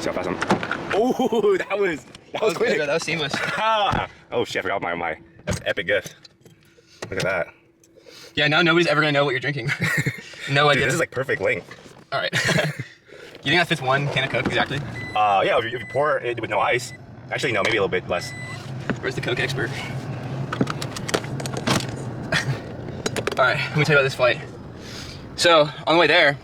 See how fast I'm. Oh, that was quick. Good, that was seamless. Oh shit! I forgot my epic gift. Look at that. Yeah, now nobody's ever gonna know what you're drinking. No idea. Dude, this is like perfect length. All right. You think that fits one can of Coke exactly? Yeah. If you pour it with no ice, actually no, maybe a little bit less. Where's the Coke expert? All right, let me tell you about this flight. So on the way there,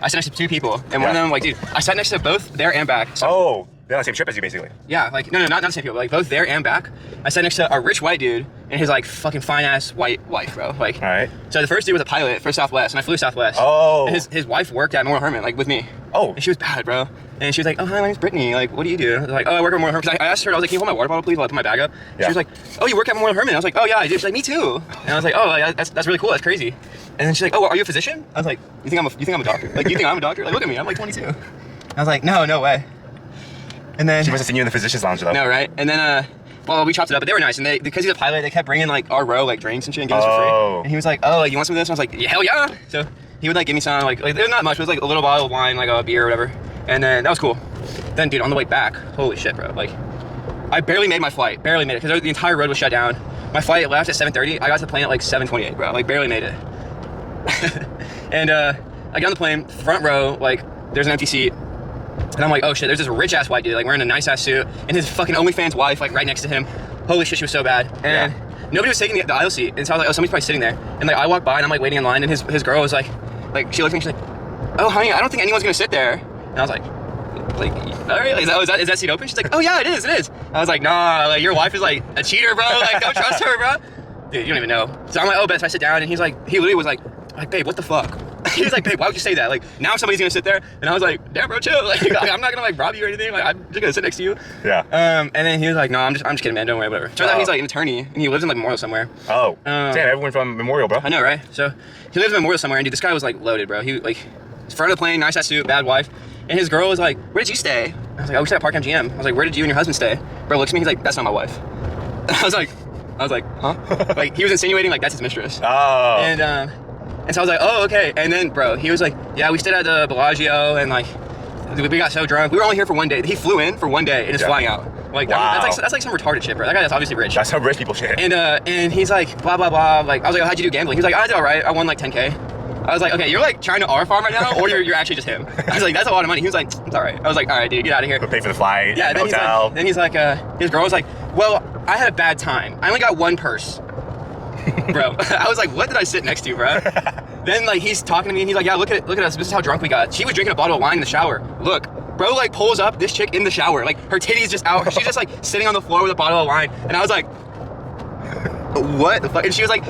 I sat next to two people, and one of them, like, dude, I sat next to both there and back. So, oh, they're on the same trip as you, basically. yeah, like, no, not the same people, like, both there and back. I sat next to a rich white dude and his, like, fucking fine-ass white wife, bro. Like, all right. So the first dude was a pilot for Southwest, and I flew Southwest. Oh. And his wife worked at Memorial Hermann, like, with me. Oh. And she was bad, bro. And she was like, oh, hi, my name's Brittany. Like, what do you do? I was like, oh, I work at Memorial Hermann. Because I asked her, I was like, can you hold my water bottle, please, while I put my bag up? Yeah. She was like, oh, you work at Memorial Hermann? I was like, oh, yeah, I do. She's like, me too. And I was like, oh, like, that's really cool. That's crazy. And then she's like, oh, are you a physician? I was like, you think I'm a doctor? Like, you think I'm a doctor? Like, look at me. I'm like 22. I was like, no way. And then she must have seen you in the physician's lounge, though. No, right? And then, well, we chopped it up, but they were nice. And because he's a pilot, they kept bringing, like, our row, like, drinks and shit and giving us for free. And he was like, oh, like, you want some of this? And I was like, yeah, hell yeah. So he would, like, give me some, like there's not much. It was, like, a little bottle of wine, like, a beer or whatever. And then that was cool. Then, dude, on the way back, holy shit, bro. Like, I barely made my flight. Barely made it, because the entire road was shut down. My flight left at 7:30. I got to the plane at, like, 7:28, bro. Like, barely made it. And I get on the plane, front row, like, there's an empty seat. And I'm like, oh shit, there's this rich ass white dude, like, wearing a nice ass suit, and his fucking OnlyFans wife, like, right next to him. Holy shit, she was so bad. And nobody was taking the aisle seat. And so I was like, oh, somebody's probably sitting there. And, like, I walked by and I'm, like, waiting in line, and his girl was like, she looked at me, she's like, oh, honey, I don't think anyone's gonna sit there. And I was like, all right, like, is that seat open? She's like, oh yeah, it is. I was like, nah, like, your wife is like a cheater, bro. Like, don't trust her, bro. Dude, you don't even know. So I'm like, oh, bet if I sit down, and he literally was like, babe, what the fuck? He was like, babe, why would you say that? Like, now somebody's gonna sit there. And I was like, damn, bro, chill. Like, I'm not gonna, like, rob you or anything. Like, I'm just gonna sit next to you. Yeah. And then he was like, no, I'm just kidding, man. Don't worry, whatever. Turns out he's like an attorney, and he lives in, like, Memorial somewhere. Oh. Damn, everyone from Memorial, bro. I know, right? So he lives in Memorial somewhere, and dude, this guy was, like, loaded, bro. He, like, front of the plane, nice ass suit, bad wife. And his girl was like, where did you stay? I was like, oh, we stayed at Park MGM. I was like, where did you and your husband stay? Bro looks at me, he's like, that's not my wife. I was like, huh? Like, he was insinuating, like, that's his mistress. Oh. And so I was like, oh, okay. And then, bro, he was like, yeah, we stayed at the Bellagio, and, like, we got so drunk. We were only here for one day. He flew in for one day and is flying out. Like, wow. That's like some retarded shit, bro. That guy is obviously rich. That's some rich people shit. And he's like, blah, blah, blah. Like, I was like, oh, how'd you do gambling? He's like, I did all right. I won, like, 10K. I was like, okay, you're, like, trying to R-farm right now, or you're actually just him. I was like, that's a lot of money. He was like, it's all right. I was like, all right, dude, get out of here. We'll pay for the flight, the hotel. Then he's like, his girl was like, well, I had a bad time. I only got one purse. Bro, I was like, what did I sit next to, bro? Then, like, he's talking to me, and he's like, yeah, look at us. This is how drunk we got. She was drinking a bottle of wine in the shower. Look. Bro, like, pulls up this chick in the shower. Like, her titty's just out. She's just, like, sitting on the floor with a bottle of wine. And I was like, what the fuck? And she was like,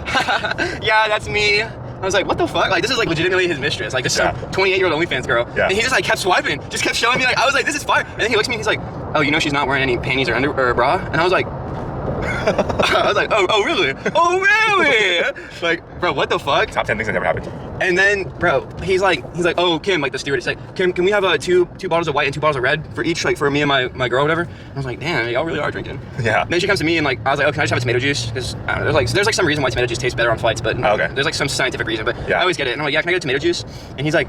yeah, that's me. I was like, what the fuck? Like, this is, like, legitimately his mistress. Like, this is some 28-year-old OnlyFans girl. Yeah. And he just, like, kept swiping. Just kept showing me, like, I was like, this is fire. And then he looks at me and he's like, oh, you know she's not wearing any panties or a bra? And I was like, oh, really? Oh, really? Like, bro, what the fuck? Top 10 things that never happened. And then, bro, he's like, oh, Kim, like, the steward, he's like, Kim, can we have two bottles of white and 2 bottles of red for each, like, for me and my girl or whatever? And I was like, damn, y'all really are drinking. Yeah. And then she comes to me and, like, I was like, oh, can I just have a tomato juice? Because, I don't know, there's some reason why tomato juice tastes better on flights, but there's, like, some scientific reason, but I always get it. And I'm like, yeah, can I get a tomato juice? And he's like,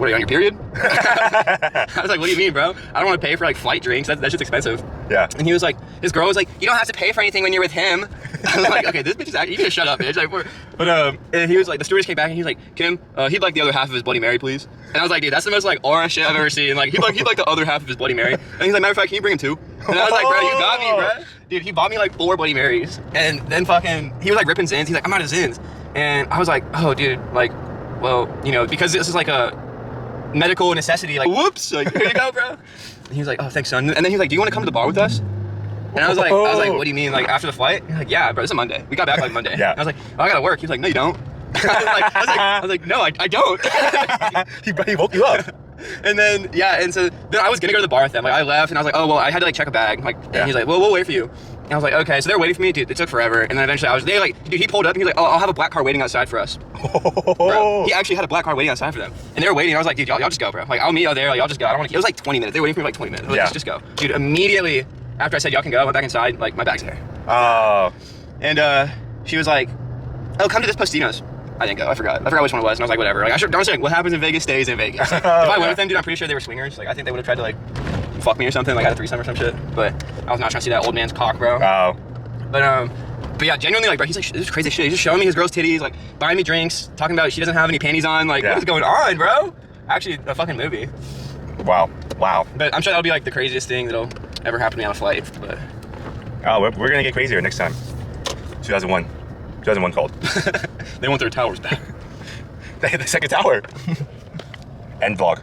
what, are you on your period? I was like, what do you mean, bro? I don't want to pay for, like, flight drinks. That's just expensive. Yeah. And he was like, his girl was like, you don't have to pay for anything when you're with him. I was like, okay, this bitch is actually, you need to shut up, bitch. Like, but and he was like, the stewardess came back and he was like, Kim, he'd like the other half of his Bloody Mary, please. And I was like, dude, that's the most, like, aura shit I've ever seen. Like, he'd like the other half of his Bloody Mary. And he's like, matter of fact, can you bring him 2? And I was like, bro, you got me, bro. Dude, he bought me, like, 4 Bloody Marys. And then fucking, he was like ripping Zins. He's like, I'm out of Zins. And I was like, oh, dude, like, well, you know, because this is like a medical necessity, like, whoops, like, here you go, bro. And he was like, oh, thanks, son. And then he was like, do you want to come to the bar with us? And I was like, what do you mean, like, after the flight? He's like, yeah, bro, it's a Monday. We got back like Monday. Yeah. I was like, oh, I gotta work. He was like, no, you don't. I was like, no, I don't. he woke you up. And then, and so then I was gonna go to the bar with them. Like, I left and I was like, oh, well, I had to, like, check a bag. Like, and he's like, well, we'll wait for you. And I was like, okay. So they were waiting for me, dude. It took forever. And then eventually they like, dude, he pulled up and he was like, oh, I'll have a black car waiting outside for us. Bro, he actually had a black car waiting outside for them. And they were waiting. I was like, dude, y'all just go, bro. Like, I'll meet y'all there. Like, y'all just go. I don't want to. It was like 20 minutes. They were waiting for me like 20 minutes. Like, just go. Dude, immediately after I said y'all can go, I went back inside. Like, my bag's there. Oh. And she was like, oh, come to this Postino's. I didn't go. I forgot which one it was, and I was like, whatever. Like, I should honestly, like, what happens in Vegas stays in Vegas. Like, if I went with them, dude, I'm pretty sure they were swingers. Like, I think they would have tried to like fuck me or something, like, at a threesome or some shit. But I was not trying to see that old man's cock, bro. Oh. But yeah, genuinely, like, bro, he's like, this is crazy shit. He's just showing me his girl's titties, like, buying me drinks, talking about she doesn't have any panties on. Like, what is going on, bro? Actually, a fucking movie. Wow. But I'm sure that'll be like the craziest thing that'll ever happen to me on a flight. But oh, we're gonna get crazier next time. 2001 called. They want their towers back. The second tower. End vlog.